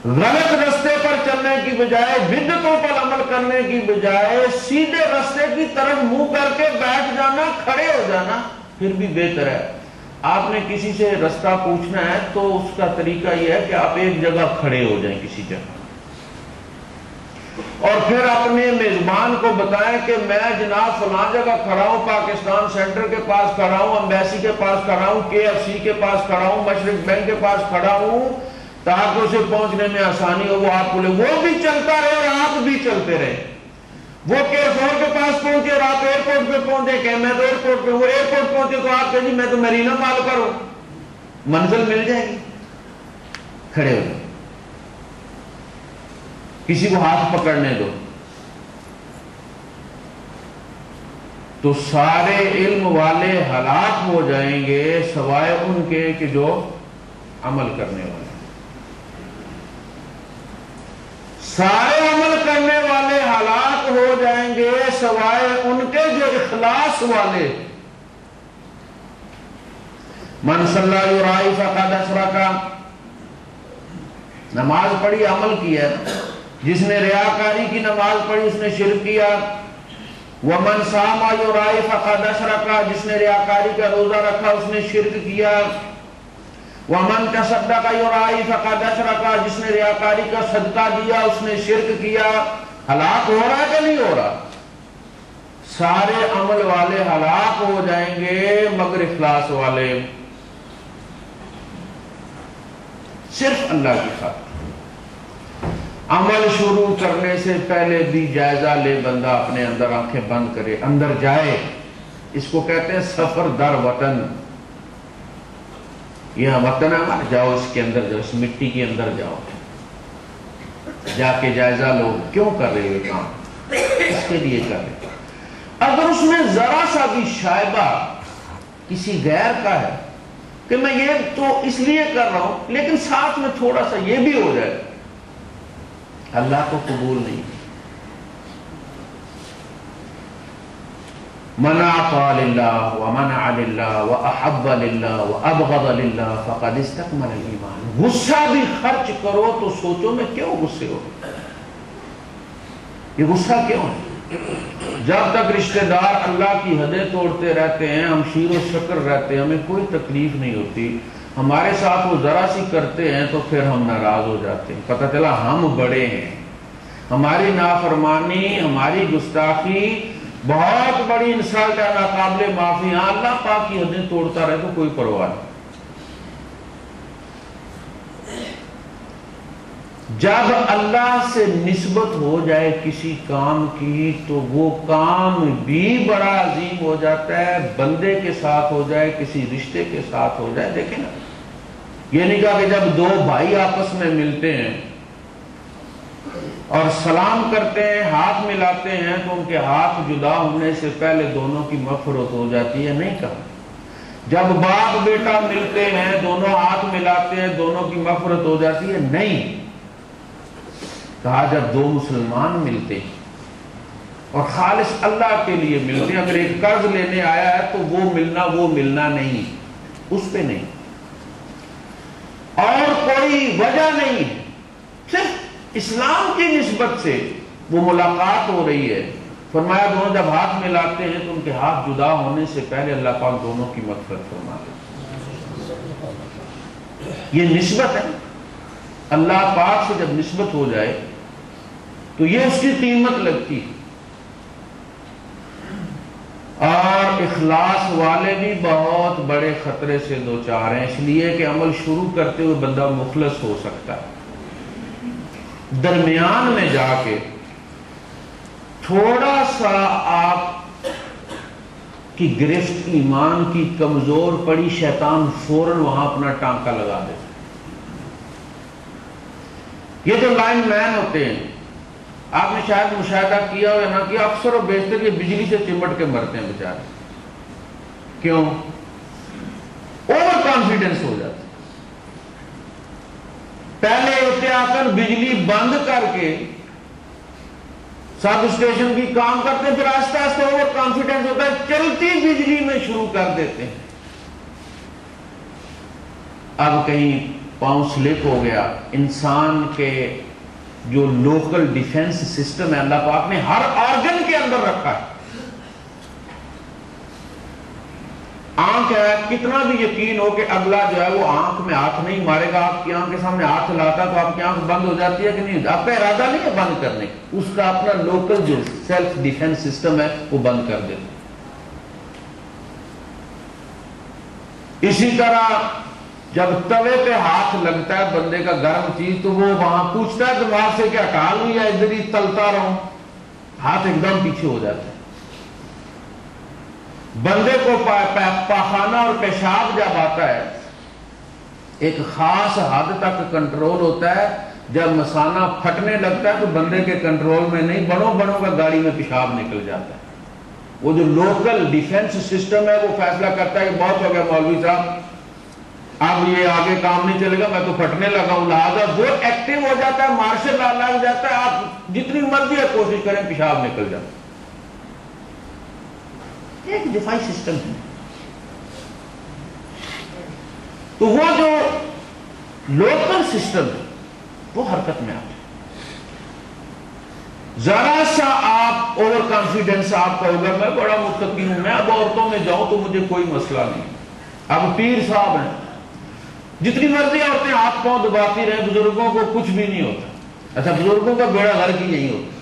غلط رستے پر چلنے کی بجائے، بدعتوں پر عمل کرنے کی بجائے سیدھے رستے کی طرف منہ کر کے بیٹھ جانا، کھڑے ہو جانا پھر بھی بہتر ہے۔ آپ نے کسی سے رستہ پوچھنا ہے تو اس کا طریقہ یہ ہے کہ آپ ایک جگہ کھڑے ہو جائیں کسی جگہ، اور پھر اپنے میزبان کو بتائیں کہ میں جناب فلاں جگہ کھڑا ہوں، پاکستان سینٹر کے پاس کھڑا ہوں، ایمبیسی کے پاس کھڑا ہوں، KFC کے پاس کھڑا ہوں، مشرق بینک کے پاس کھڑا ہوں، تاکہ اسے پہنچنے میں آسانی ہو۔ وہ آپ کو لے، وہ بھی چلتا رہے اور آپ بھی چلتے رہے۔ وہ K4 کے پاس پہنچے اور آپ ایئرپورٹ پہ پہنچے کہ میں تو ایئرپورٹ پہ، وہ ایئرپورٹ پہنچے تو آپ کہیں جی میں تو مرینا مال پر ہوں۔ منزل مل جائے گی، کھڑے ہو جائیں، کسی کو ہاتھ پکڑنے دو تو سارے علم والے ہلاک ہو جائیں گے سوائے ان کے کہ جو عمل کرنے والے۔ سارے عمل کرنے والے ہلاک ہو جائیں گے سوائے ان کے جو اخلاص والے۔ من صلی یرائی فقد اشرک، نماز پڑھی عمل کیا، جس نے ریاکاری کی نماز پڑھی اس نے شرک کیا۔ ومن صام یرائی فقد اشرک، جس نے ریاکاری کا روزہ رکھا اس نے شرک کیا۔ ومن تصدق یرائی فقد اشرک، جس نے ریاکاری کا صدقہ دیا اس نے شرک کیا۔ ہلاک ہو رہا ہے کہ نہیں ہو رہا؟ سارے عمل والے ہلاک ہو جائیں گے مگر اخلاص والے، صرف اللہ کی خاطر۔ عمل شروع کرنے سے پہلے بھی جائزہ لے بندہ، اپنے اندر آنکھیں بند کرے، اندر جائے۔ اس کو کہتے ہیں سفر در وطن۔ یہ وطن ہے ہمارا، جاؤ اس کے اندر جاؤ، اس مٹی کے اندر جاؤ، جا کے جائزہ لو کیوں کر رہے ہو کام، اس کے لیے کر رہے۔ اگر اس میں ذرا سا بھی شائبہ کسی غیر کا ہے کہ میں یہ تو اس لیے کر رہا ہوں لیکن ساتھ میں تھوڑا سا یہ بھی ہو جائے، اللہ کو قبول نہیں۔ من اعطى لله ومنع لله واحب لله وابغض لله فقد استكمل الايمان۔ غصہ بھی خرچ کرو تو سوچو میں کیوں غصے ہو، یہ غصہ کیوں ہے؟ جب تک رشتہ دار اللہ کی حدیں توڑتے رہتے ہیں، ہم شیر و شکر رہتے ہیں، ہمیں کوئی تکلیف نہیں ہوتی۔ ہمارے ساتھ وہ ذرا سی کرتے ہیں تو پھر ہم ناراض ہو جاتے ہیں، پتہ چلا ہم بڑے ہیں، ہماری نافرمانی، ہماری گستاخی بہت بڑی انسالٹ ہے، ناقابل معافی۔ ہاں اللہ پاک کی حدیں توڑتا رہے تو کوئی پرواہ نہیں۔ جب اللہ سے نسبت ہو جائے کسی کام کی تو وہ کام بھی بڑا عظیم ہو جاتا ہے، بندے کے ساتھ ہو جائے، کسی رشتے کے ساتھ ہو جائے۔ دیکھیں نا، یہ نہیں کہا کہ جب دو بھائی آپس میں ملتے ہیں اور سلام کرتے ہیں، ہاتھ ملاتے ہیں تو ان کے ہاتھ جدا ہونے سے پہلے دونوں کی مغفرت ہو جاتی ہے، نہیں کہا۔ جب باپ بیٹا ملتے ہیں دونوں ہاتھ ملاتے ہیں دونوں کی مغفرت ہو جاتی ہے، نہیں کہا جب دو مسلمان ملتے ہیں اور خالص اللہ کے لیے ملتے ہیں۔ اگر ایک قرض لینے آیا ہے تو وہ ملنا نہیں، اس پہ نہیں، اور کوئی وجہ نہیں ہے، صرف اسلام کی نسبت سے وہ ملاقات ہو رہی ہے۔ فرمایا دونوں جب ہاتھ ملاتے ہیں تو ان کے ہاتھ جدا ہونے سے پہلے اللہ پاک دونوں کی مغفرت فرماتے ہیں۔ یہ نسبت ہے، اللہ پاک سے جب نسبت ہو جائے تو یہ اس کی قیمت لگتی ہے۔ اور اخلاص والے بھی بہت بڑے خطرے سے دوچار ہیں، اس لیے کہ عمل شروع کرتے ہوئے بندہ مخلص ہو سکتا ہے، درمیان میں جا کے تھوڑا سا آپ کی گرفت ایمان کی کمزور پڑی، شیطان فوراً وہاں اپنا ٹانکا لگا دیتا۔ یہ جو لائن مین ہوتے ہیں، آپ نے شاید مشاہدہ کیا ہو یا نہ کیا، اکثر و بیشتر یہ بجلی سے چمٹ کے مرتے ہیں بیچارے۔ کیوں؟ اوور کانفیڈنس ہو جاتا۔ پہلے احتیاطاً بجلی بند کر کے سب اسٹیشن کی کام کرتے ہیں، پھر آہستہ آہستہ اوور کانفیڈنس ہوتا ہے، چلتی بجلی میں شروع کر دیتے ہیں۔ اب کہیں پاؤں سلپ ہو گیا. انسان کے جو لوکل ڈیفنس سسٹم ہے اللہ پاک نے ہر آرگن کے اندر رکھا ہے. آنکھ ہے, کتنا بھی یقین ہو کہ اگلا جو ہے وہ آنکھ میں ہاتھ نہیں مارے گا, آپ کی آنکھ کے سامنے ہاتھ لاتا تو آپ کی آنکھ بند ہو جاتی ہے کہ نہیں؟ آپ کا ارادہ نہیں ہے بند کرنے, اس کا اپنا لوکل جو سیلف ڈیفنس سسٹم ہے وہ بند کر دیتا. اسی طرح جب توے پہ ہاتھ لگتا ہے بندے کا گرم چیز تو وہ وہاں پوچھتا ہے دماغ سے کہ ہٹا لوں یا ادھر ہی تلتا رہوں, ہاتھ ایک دم پیچھے ہو جاتا ہے. بندے کو پاخانہ اور پیشاب جب آتا ہے ایک خاص حد تک کنٹرول ہوتا ہے, جب مثانہ پھٹنے لگتا ہے تو بندے کے کنٹرول میں نہیں, بڑوں کا گاڑی میں پیشاب نکل جاتا ہے. وہ جو لوکل ڈیفنس سسٹم ہے وہ فیصلہ کرتا ہے کہ بہت ہو گیا مولوی صاحب, اب یہ آگے کام نہیں چلے گا, میں تو پھٹنے لگا ہوں, لہٰذا وہ ایکٹیو ہو جاتا ہے, مارشل لا لگ جاتا ہے, آپ جتنی مرضی ہے کوشش کریں پیشاب نکل جاتا ہے. ایک دفاعی سسٹم ہے. تو وہ جو لوکل سسٹم ہے وہ حرکت میں آتا ہے. ذرا سا آپ اوور کانفیڈنس آپ کا ہوگا میں بڑا متقی ہوں, میں اب عورتوں میں جاؤں تو مجھے کوئی مسئلہ نہیں. اب پیر صاحب ہیں, جتنی مرضی عورتیں ہاتھ پاؤں دباتی رہیں, بزرگوں کو کچھ بھی نہیں ہوتا. اچھا, بزرگوں کا بیڑا غرق ہی یہی ہوتا.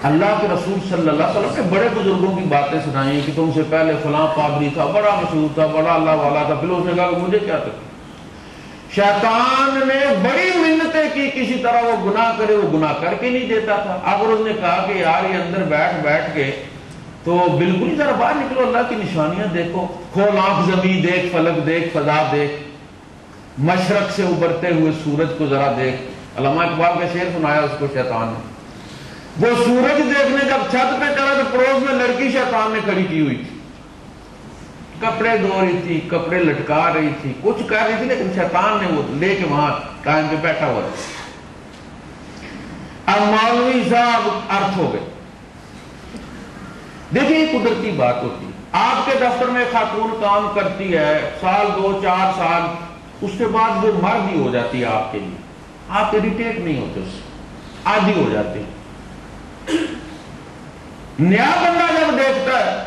اللہ کے رسول صلی اللہ علیہ وسلم نے بڑے بزرگوں کی باتیں سنائی ہیں کہ تم سے پہلے فلاں پادری تھا, بڑا مشہور تھا, بڑا اللہ والا تھا, پھر اس نے کہا کہ مجھے کیا تکلیف. شیطان نے بڑی منتیں کی کسی طرح وہ گناہ کرے, وہ گناہ کر کے نہیں دیتا تھا. اب اس نے کہا کہ یار یہ اندر بیٹھ کے تو بالکل ہی ذرا باہر نکلو, اللہ کی نشانیاں دیکھو, کھول آنکھ, زمین دیکھ, فلک دیکھ, فضا دیکھ, مشرق سے ابھرتے ہوئے سورج کو ذرا دیکھ. علامہ اقبال کا شعر سنایا اس کو شیطان نے. وہ سورج دیکھنے جب چھت پہ چڑھا تو پڑوس میں لڑکی شیطان نے کھڑی کی ہوئی تھی, کپڑے دھو رہی تھی, کپڑے لٹکا رہی تھی, کچھ کر رہی تھی, لیکن شیطان نے وہ لے کے وہاں ٹائم پہ بیٹھا ہوا تھا. اب مولوی صاحب ارتھ ہو گئے. دیکھیں یہ قدرتی بات ہوتی ہے. آپ کے دفتر میں خاتون کام کرتی ہے, سال 2-4 سال, اس کے بعد وہ مرد ہی ہو جاتی ہے آپ کے لیے. آپ اریٹیٹ نہیں ہوتے, اس سے عادی ہو جاتے ہیں. نیا بندہ جب دیکھتا ہے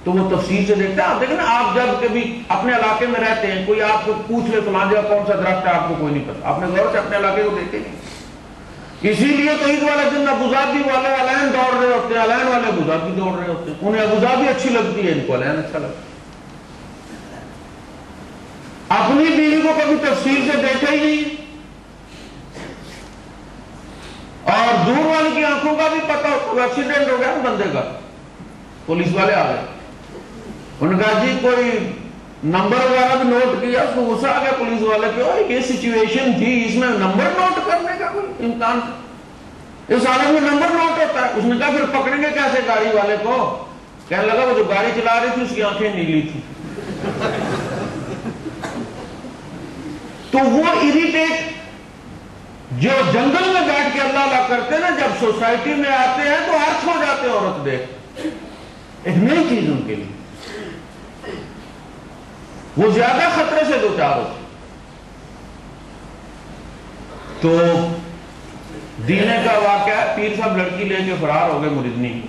تو وہ تفصیل سے دیکھتا ہے. آپ دیکھیں نا, آپ جب کبھی اپنے علاقے میں رہتے ہیں, کوئی آپ کو پوچھ لے فلاں جگہ کون سا درخت ہے, آپ کو کوئی نہیں پتا, آپ نے غور سے اپنے علاقے کو دیکھے نہیں. اسی لیے تو عید والے دن ابوظہبی والے الین دوڑ رہے ہوتے ہیں, الین والے ابوظہبی دوڑ رہے ہوتے ہیں. انہیں ابوظہبی اچھی لگتی ہے, ان کو الین اچھا لگتا ہے. اپنی بیوی کو کبھی تفصیل سے دیکھا ہی نہیں, اور دور والے کی آنکھوں کا بھی پتا ہوتا. ایکسیڈنٹ ہو گیا نا بندے کا, پولیس والے آ گئے, انہوں نے کہا جی کوئی نمبر وغیرہ بھی نوٹ کیا, اس کو غصہ آ گیا پولیس والے پہ, یہ سچویشن تھی, اس میں نمبر نوٹ کرنے کا کوئی امکان, اس حالت میں نمبر نوٹ ہوتا ہے. اس نے کہا پھر پکڑیں گے کیسے گاڑی والے کو؟ کہنے لگا وہ جو گاڑی چلا رہی تھی اس کی آنکھیں نیلی تھی. تو وہ اریٹیٹ جو جنگل میں بیٹھ کے اللہ اللہ کرتے ہیں نا, جب سوسائٹی میں آتے ہیں تو ارتھ ہو جاتے ہیں عورت دیکھ, ایک نئی چیز ان کے لیے, وہ زیادہ خطرے سے دوچار ہوتے. تو دینے کا واقعہ ہے, پیر صاحب لڑکی لے کے فرار ہو گئے مردنی.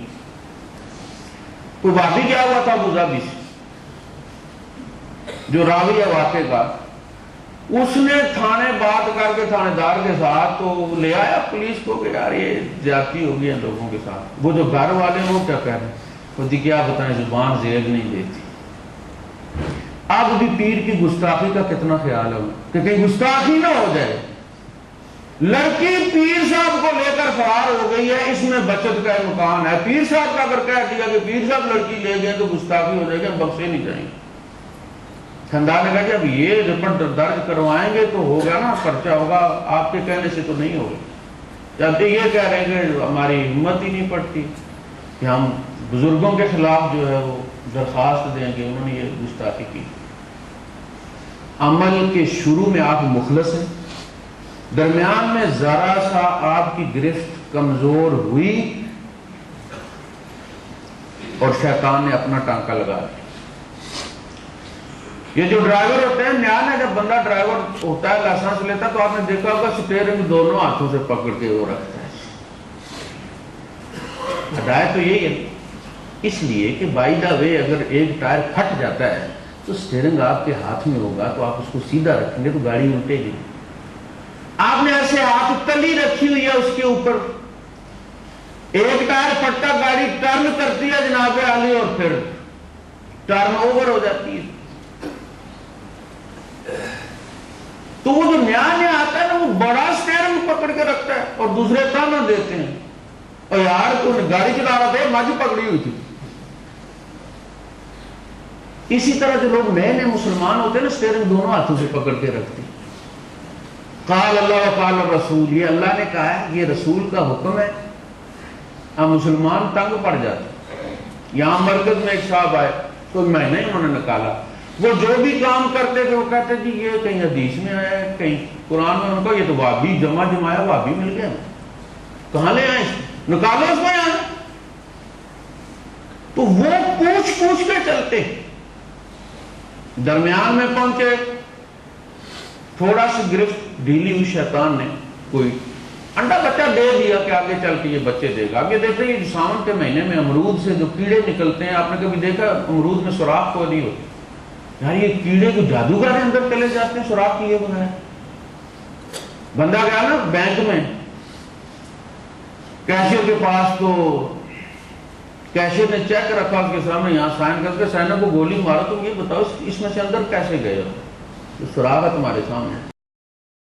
تو واقعی کیا ہوا تھا ابوظہبی سے, جو راوی ہے واقعے کا, اس نے تھانے بات کر کے تھانے دار کے ساتھ تو لے آیا پولیس کو کہ یار یہ زیادتی ہو گئی ہے لوگوں کے ساتھ. وہ جو گھر والے ہیں وہ کیا کہہ رہے ہیں, وہ جی کیا بتائیں زبان زیب نہیں دیتی. اب بھی پیر کی گستاخی کا کتنا خیال ہے کہ کہیں گستاخی نہ ہو جائے. لڑکی پیر صاحب کو لے کر فرار ہو گئی ہے, اس میں بچت کا امکان ہے. پیر صاحب کا اگر کہہ دیا کہ پیر صاحب لڑکی لے گئے تو گستاخی ہو جائے گی, ہم بخشے نہیں جائیں گے. خاندان نے کہا کہ اب یہ رپورٹ درج کروائیں گے تو ہوگا نا, پرچہ ہوگا, آپ کے کہنے سے تو نہیں ہوگا. جب یہ کہہ رہے ہیں کہ ہماری ہمت ہی نہیں پڑتی کہ ہم بزرگوں کے خلاف جو ہے وہ درخواست دیں گے, انہوں نے یہ گستاخی کی. عمل کے شروع میں آپ مخلص ہیں, درمیان میں ذرا سا آپ کی گرفت کمزور ہوئی اور شیطان نے اپنا ٹانکا لگا دیا. یہ جو ڈرائیور ہوتے ہیں نیا نیا جب بندہ ڈرائیور ہوتا ہے لائسنس لیتا ہے تو آپ نے دیکھا ہوگا اسٹیئرنگ دونوں ہاتھوں سے پکڑ کے وہ رکھتا ہے. ہدایت تو یہی ہے، اس لیے کہ بائی دا وے اگر ایک ٹائر پھٹ جاتا ہے تو اسٹیئرنگ آپ کے ہاتھ میں ہوگا تو آپ اس کو سیدھا رکھیں گے تو گاڑی الٹے گی. آپ نے ایسے ہاتھ تلی رکھی ہوئی ہے اس کے اوپر، ایک ٹائر پھٹتا گاڑی ٹرن کرتی ہے جناب عالی اور پھر ٹرن اوور ہو جاتی ہے. تو وہ جو نیا نیا آتا ہے نا وہ بڑا اسٹیئرنگ پکڑ کے رکھتا ہے اور دوسرے تانا دیتے ہیں، اور یار تو گاڑی چلا رہا تھا مجھ پکڑی ہوئی تھی. اسی طرح جو لوگ نئے نئے مسلمان ہوتے ہیں نا اسٹیئرنگ دونوں ہاتھوں سے پکڑ کے رکھتے ہیں. قال اللہ و قال الرسول، یہ اللہ نے کہا ہے، یہ رسول کا حکم ہے. اب مسلمان تنگ پڑ جاتے. یہاں مرکز میں ایک صاحب آئے تو مہینہ ہی انہوں نے نکالا، وہ جو بھی کام کرتے تھے وہ کہتے جی یہ کہیں حدیث میں آیا ہے کہیں قرآن میں، ان کو یہ تو وابی جمع جمایا وابی مل گیا، کہاں لے آئے نکالو اس میں یہاں. تو وہ پوچھ پوچھ کے چلتے. درمیان میں پہنچے، تھوڑا سی گرفت ڈھیلی ہوئی، شیطان نے کوئی انڈا بچہ دے دیا کہ آگے چل کے یہ بچے دے گا. آگے دیکھتے ہیں ساون کے مہینے میں امرود سے جو کیڑے نکلتے ہیں، آپ نے کبھی دیکھا امرود میں سوراخ کوئی نہیں ہوتی؟ یار یہ کیڑے کو جادوگر اندر چلے جاتے ہیں سوراخ کیے بغیر. بندہ گیا نا بینک میں کیشیئر کے پاس، تو کیشیئر نے چیک رکھا اس کے سامنے، یہاں سائن کر کے سائنر کو گولی مارا، تم یہ بتاؤ اس میں سے اندر کیسے گئے ہو؟ سوراخ ہے تمہارے سامنے.